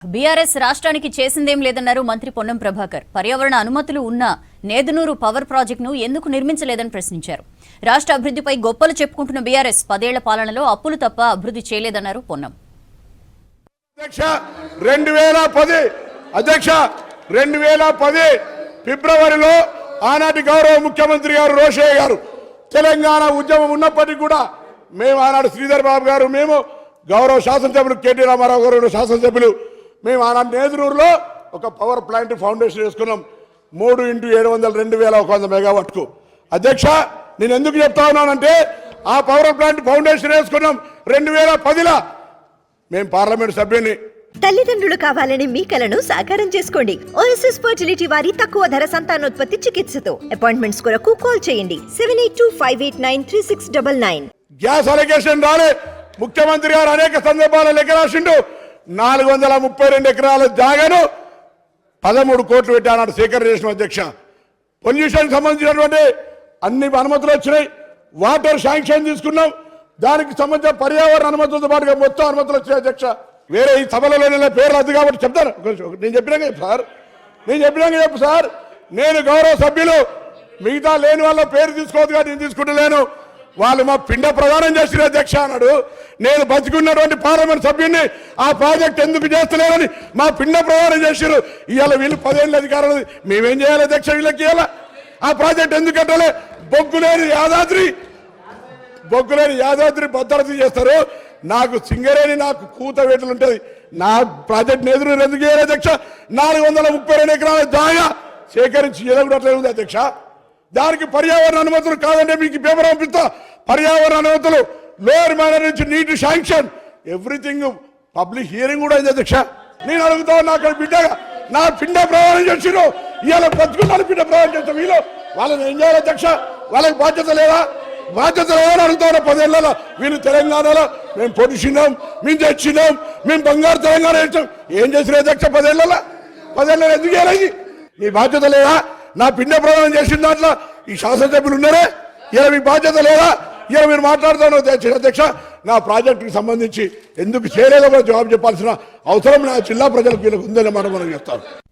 BRS రాష్ట్రానికి చేసిందేం లేదన్నారు మంత్రి పొన్నం ప్రభాకర్. పర్యావరణ అనుమతులు ఉన్న నేదునూరు పవర్ ప్రాజెక్టును ఎందుకు నిర్మించలేదని ప్రశ్నించారు. రాష్ట్ర అభివృద్ధిపై గొప్పలు చెప్పుకుంటున్న బీఆర్ఎస్ 10 ఏళ్ల పాలనలో అప్పులు తప్ప అభివృద్ధి చేయలేదన్నారు పొన్నం. అధ్యక్ష 2010 ఫిబ్రవరిలో ఆనాటి గౌరవ ముఖ్యమంత్రి గారు రోషయ్య గారు తెలంగాణ ఉద్యమం ఉన్నప్పటికీ కూడా మేము ఆనాడు శ్రీధర్ బాబు గారు, మేము గౌరవ శాసనసభ్యులు కేటీ రామారావు గారు శాసనసభ్యులు, మేము ఆనాడు నేదునూరులో ఒక పవర్ ప్లాంట్ ఫౌండేషన్ వేసుకున్నాం. 3 × 700 2100 మెగావాట్కు. అధ్యక్ష నేను ఎందుకు చెప్తా ఉన్నానంటే ఆ పవర్ ప్లాంట్ ఫౌండేషన్ వేసుకున్నాం 2010లో. మేము పార్లమెంట్ సభ్యుని. తల్లిదండ్రులు కావాలని మీ కలను సాకారం చేసుకోండి. ఓఎస్ఎస్ ఫర్టిలిటీ వారి తక్కువ ధర సంతానోత్పత్తి చికిత్సతో అపాయింట్మెంట్స్ కొరకు కాల్ చేయండి 7825893699. గ్యాస్ అలొకేషన్ రాలే. ముఖ్యమంత్రి గారు అనేక సందర్భాల్లో లెక్క రాసిండు. 432 ఎకరాల జాగాను 13 కోట్లు పెట్టి అన్నాడు సేకరణ చేసిన. అధ్యక్ష పొల్యూషన్ సంబంధించినటువంటి అన్ని అనుమతులు వచ్చినాయి. వాటర్ శాంక్షన్ తీసుకున్నాం. దానికి సంబంధించిన పర్యావరణ అనుమతులతో పాటుగా మొత్తం అనుమతులు వచ్చాయి. అధ్యక్ష వేరే ఈ సభలలో పేర్లు వద్దు కాబట్టి చెప్తాను. నేను చెప్పినాక చెప్పు సార్. నేను గౌరవ సభ్యులు మిగతా లేని వాళ్ళ పేరు తీసుకోవద్దు కానీ నేను తీసుకుంటలేను. వాళ్ళు మా పిండ ప్రదానం చేసిన అధ్యక్ష అన్నాడు. నేను బతికున్నటువంటి పార్లమెంట్ సభ్యుడిని ఆ ప్రాజెక్ట్ ఎందుకు చేస్తలేరని మా పిండ ప్రదానం చేశారు. ఇవాళ వీళ్ళు 10 ఏళ్ళ అధికారులు మేమేం చేయాలి అధ్యక్ష? వీళ్ళకి ఇవాళ ఆ ప్రాజెక్ట్ ఎందుకు కట్టాలి? బొగ్గులేని యాదాద్రి భద్రత చేస్తారు. నాకు సింగరేణి నాకు కూత వేటలు ఉంటుంది. నా ప్రాజెక్ట్ నేదునూరు ఎందుకు చేయాలి అధ్యక్ష? 432 ఎకరాల జాగా సేకరించి ఎదగట్లే ఉంది అధ్యక్ష. దానికి పర్యావరణ అనుమతులు కాదంటే మీకు పేపర్ పంపిస్తా. పర్యావరణ అనుమతులు, లోయర్ మైనర్ నుంచి నీటి శాంక్షన్, ఎవ్రీథింగ్ పబ్లిక్ హియరింగ్ కూడా అయింది అధ్యక్ష. నేను అడుగుతా నాకు బిడ్డగా నా పిండ ప్రమాణం చేసిరు. ఇవాళ బతుకున్నాను పిండ ప్రమాణం చేస్తాం. వీళ్ళు వాళ్ళని ఏం చేయాలి అధ్యక్ష? వాళ్ళకి బాధ్యత లేదా? అడుగుతా 10 ఏళ్ళలో వీళ్ళు తెలంగాణలో మేము పొడిచినాం, మేము తెచ్చినాం, మేము బంగారు తెలంగాణ ఇచ్చాం. ఏం చేసిన అధ్యక్ష 10 ఏళ్ళలో ఎందుకు చేయాలి? మీ బాధ్యత లేదా? నా పిండ ప్రదానం చేసిన దాంట్లో ఈ శాసనసభ్యులు ఉన్నారే. ఇలా మీ బాధ్యత లేదా? ఇలా మీరు మాట్లాడుతాను అధ్యక్ష. నా ప్రాజెక్టుకి సంబంధించి ఎందుకు చేయలేదో కూడా జవాబు చెప్పాల్సిన అవసరం నా జిల్లా ప్రజలకు వీళ్ళకు ఉందని మనం చెప్తాను.